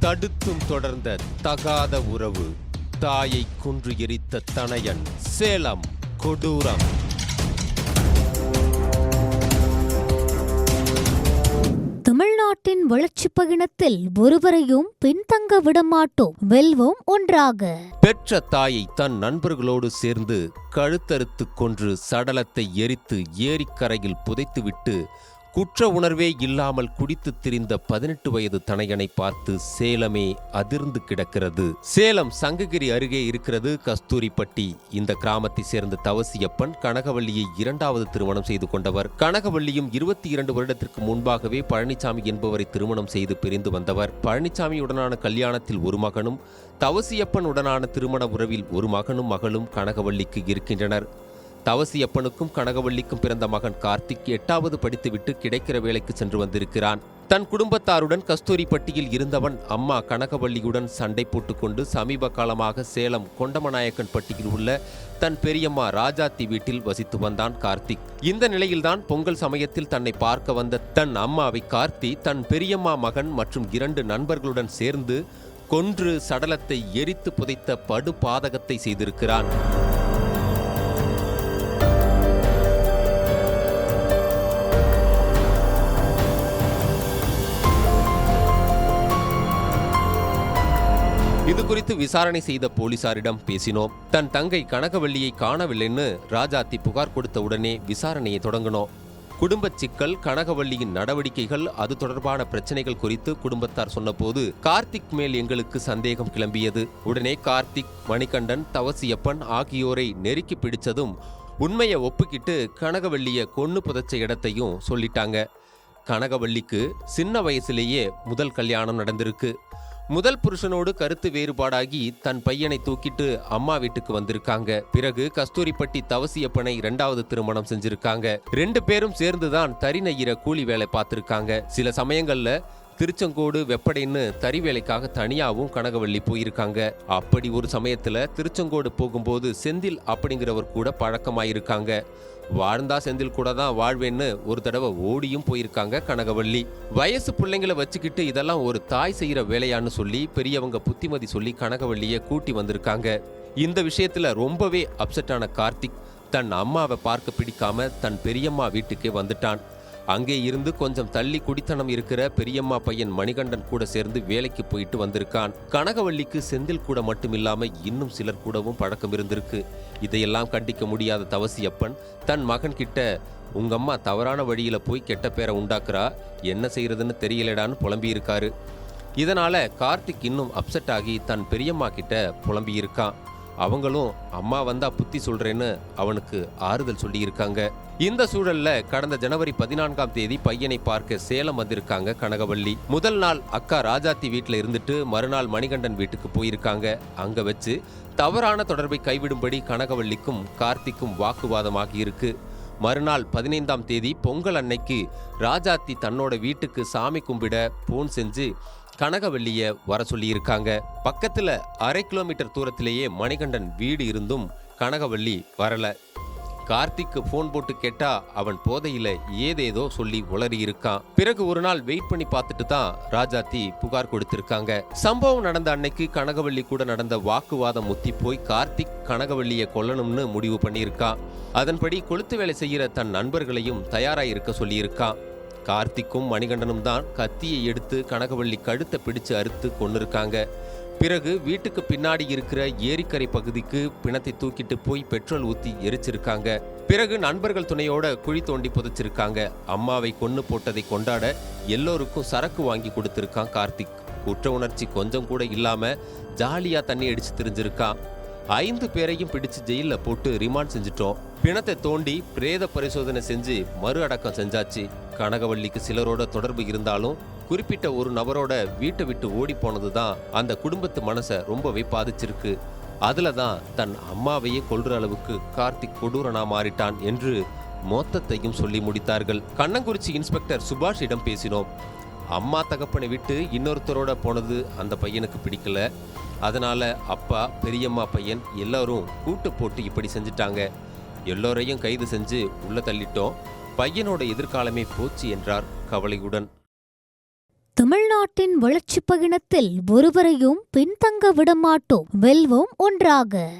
தடுத்தும் தொடர்ந்த தகாத உறவு. தாயை கொன்று எரித்த தனையன். சேலம் கொடூரம். தமிழ்நாட்டின் வளர்ச்சி பயணத்தில் ஒருவரையும் பின்தங்க விடமாட்டோம், வெல்வோம் ஒன்றாக. பெற்ற தாயை தன் நண்பர்களோடு சேர்ந்து கழுத்தறுத்து கொன்று சடலத்தை எரித்து ஏரிக்கரையில் புதைத்துவிட்டு குற்ற உணர்வே இல்லாமல் குடித்து திரிந்த 18 வயது தனையனை பார்த்து சேலமே அதிர்ந்து கிடக்கிறது. சேலம் சங்ககிரி அருகே இருக்கிறது கஸ்தூரிப்பட்டி. இந்த கிராமத்தை சேர்ந்த தவசியப்பன் கனகவள்ளியை 2வது திருமணம் செய்து கொண்டவர். கனகவள்ளியும் 22 வருடத்திற்கு முன்பாகவே பழனிசாமி என்பவரை திருமணம் செய்து பிரிந்து வந்தவர். பழனிசாமியுடனான கல்யாணத்தில் ஒரு மகனும், தவசியப்பன் உடனான திருமண உறவில் ஒரு மகனும் மகளும் கனகவள்ளிக்கு இருக்கின்றனர். தவசியப்பனுக்கும் கனகவள்ளிக்கும் பிறந்த மகன் கார்த்திக் 8வது படித்துவிட்டு கிடைக்கிற வேலைக்கு சென்று வந்திருக்கிறான். தன் குடும்பத்தாருடன் கஸ்தூரிப்பட்டியில் இருந்தவன் அம்மா கனகவள்ளியுடன் சண்டை போட்டுக்கொண்டு சமீப காலமாக சேலம் கொண்டமநாயக்கன் பட்டியில் உள்ள தன் பெரியம்மா ராஜாத்தி வீட்டில் வசித்து வந்தான் கார்த்திக். இந்த நிலையில்தான் பொங்கல் சமயத்தில் தன்னை பார்க்க வந்த தன் அம்மாவை கார்த்தி தன் பெரியம்மா மகன் மற்றும் 2 நண்பர்களுடன் சேர்ந்து கொன்று சடலத்தை எரித்து புதைத்த படு பாதகத்தை செய்திருக்கிறான். இது குறித்து விசாரணை செய்த போலீசாரிடம் பேசினோம். தன் தங்கை கனகவள்ளியை காணவில்லைன்னு ராஜாத்தி புகார் கொடுத்த உடனே விசாரணையை தொடங்கினோம். குடும்ப சிக்கல், கனகவள்ளியின் நடவடிக்கைகள், அது தொடர்பான பிரச்சனைகள் குறித்து குடும்பத்தார் சொன்னபோது கார்த்திக் மேல் எங்களுக்கு சந்தேகம் கிளம்பியது. உடனே கார்த்திக், மணிகண்டன், தவசியப்பன் ஆகியோரை நெருக்கி பிடிச்சதும் உண்மையை ஒப்புக்கிட்டு கனகவள்ளியை கொன்னு புதைச்ச இடத்தையும் சொல்லிட்டாங்க. கனகவள்ளிக்கு சின்ன வயசுலேயே முதல் கல்யாணம் நடந்திருக்கு. முதல் புருஷனோடு கருத்து வேறுபாடாகி தன் பையனை தூக்கிட்டு அம்மா வீட்டுக்கு வந்திருக்காங்க. பிறகு கஸ்தூரிப்பட்டி தவசியப்பனை 2வது திருமணம் செஞ்சிருக்காங்க. 2 பேரும் சேர்ந்துதான் தறி நெய்யிற கூலி வேலை பார்த்திருக்காங்க. சில சமயங்கள்ல திருச்செங்கோடு, வெப்படைன்னு தறி வேலைக்காக தனியாவும் கனகவள்ளி போயிருக்காங்க. அப்படி ஒரு சமயத்துல திருச்செங்கோடு போகும்போது செந்தில் அப்படிங்கிறவர் கூட பழக்கமாயிருக்காங்க. வாழ்ந்தா செந்தில் கூட தான் வாழ்வேன்னு ஒரு தடவை ஓடியும் போயிருக்காங்க கனகவள்ளி. வயசு பிள்ளைங்களை வச்சுக்கிட்டு இதெல்லாம் ஒரு தாய் செய்யற வேலையான்னு சொல்லி பெரியவங்க புத்திமதி சொல்லி கனகவள்ளியை கூட்டி வந்திருக்காங்க. இந்த விஷயத்துல ரொம்பவே அப்செட்டான கார்த்திக் தன் அம்மாவை பார்க்க பிடிக்காம தன் பெரியம்மா வீட்டுக்கே வந்துட்டான். அங்கே இருந்து கொஞ்சம் தள்ளி குடித்தனம் இருக்கிற பெரியம்மா பையன் மணிகண்டன் கூட சேர்ந்து வேலைக்கு போயிட்டு வந்திருக்கான். கனகவள்ளிக்கு செந்தில் கூட மட்டும் இல்லாம இன்னும் சிலர் கூடவும் பழக்கம் இருந்திருக்கு. இதையெல்லாம் கண்டிக்க முடியாத தவசியப்பன் தன் மகன் கிட்ட, உங்க அம்மா தவறான வழியில போய் கெட்ட பேரை உண்டாக்குறா, என்ன செய்யறதுன்னு தெரியலடான்னு புலம்பி இருக்காரு. இதனால கார்த்திக் இன்னும் அப்செட் ஆகி தன் பெரியம்மா கிட்ட புலம்பி இருக்கான். அவங்களும் அம்மா வந்தா புத்தி சொல்றேன்னு அவனுக்கு ஆறுதல் சொல்லி இருக்காங்க. இந்த சூழல்ல கடந்த ஜனவரி 14ஆம் தேதி பையனை பார்க்க சேலம் வந்திருக்காங்க கனகவள்ளி. முதல் நாள் அக்கா ராஜாத்தி வீட்டுல இருந்துட்டு மறுநாள் மணிகண்டன் வீட்டுக்கு போயிருக்காங்க. அங்க வச்சு தவறான தொடர்பை கைவிடும்படி கனகவள்ளிக்கும் கார்த்திக்கும் வாக்குவாதமாகி இருக்கு. மறுநாள் 15ஆம் தேதி பொங்கல் அன்னைக்கு ராஜாத்தி தன்னோட வீட்டுக்கு சாமி கும்பிட போன் செஞ்சு கனகவள்ளிய வர சொல்லி இருக்காங்க. பக்கத்துல 1/2 கிலோமீட்டர் தூரத்திலேயே மணிகண்டன் வீடு இருந்தும் கனகவள்ளி வரல. கார்த்திக்கு போன் போட்டு கேட்டா அவன் போதையில ஏதேதோ சொல்லி உளறி இருக்கான். பிறகு ஒரு நாள் வெயிட் பண்ணி பார்த்துட்டு தான் ராஜாத்தி புகார் கொடுத்திருக்காங்க. சம்பவம் நடந்த அன்னைக்கு கனகவள்ளி கூட நடந்த வாக்குவாதம் முத்தி போய் கார்த்திக் கனகவள்ளியை கொல்லணும்னு முடிவு பண்ணியிருக்கான். அதன்படி கொளுத்து வேலை செய்யற தன் நண்பர்களையும் தயாராக இருக்க சொல்லியிருக்கான். கார்த்திக்கும் மணிகண்டனும் தான் கத்தியை எடுத்து கனகவள்ளி கழுத்தை பிடிச்சு அறுத்து கொன்னிருக்காங்க. பிறகு வீட்டுக்கு பின்னாடி இருக்கிற ஏரிக்கரை பகுதிக்கு பிணத்தை தூக்கிட்டு போய் பெட்ரோல் ஊத்தி எரிச்சிருக்காங்க. பிறகு நண்பர்கள் துணையோட குழி தோண்டி புதைச்சிருக்காங்க. அம்மாவை கொன்னு போட்டதை கொண்டாட எல்லோருக்கும் சரக்கு வாங்கி கொடுத்திருக்கான் கார்த்திக். குற்ற உணர்ச்சி கொஞ்சம் கூட இல்லாம ஜாலியா தண்ணி அடிச்சு திரிஞ்சிருக்கான். 5 பேரையும் பிடிச்சு ஜெயில போட்டு ரிமாண்ட் செஞ்சுட்டோம். பிணத்தை தோண்டி பிரேத பரிசோதனை செஞ்சு மறு அடக்கம் செஞ்சாச்சு. கனகவள்ளிக்கு சிலரோட தொடர்பு இருந்தாலும் குறிப்பிட்ட ஒரு நபரோட வீட்டை விட்டு ஓடி போனதுதான் அந்த குடும்பத்து மனசை ரொம்பவே பாதிச்சிருக்கு. அதுலதான் தன் அம்மாவையே கொல்ற அளவுக்கு கார்த்திக் கொடூரனா மாறிட்டான் என்று மொத்தத்தையும் சொல்லி முடித்தார்கள். கண்ணங்குறிச்சி இன்ஸ்பெக்டர் சுபாஷிடம் பேசினோம். அம்மா தகப்பனை விட்டு இன்னொருத்தரோட போனது அந்த பையனுக்கு பிடிக்கல. அதனால அப்பா, பெரியம்மா பையன் எல்லாரும் கூட்டு போட்டு இப்படி செஞ்சிட்டாங்க. எல்லோரையும் கைது செஞ்சு உள்ள தள்ளிட்டோம். பையனோட எதிர்காலமே போச்சு என்றார் கவலையுடன். தமிழ்நாட்டின் வளர்ச்சிப் பயணத்தில் ஒருவரையும் பின்தங்க விடமாட்டோம். வெல்வோம் ஒன்றாக.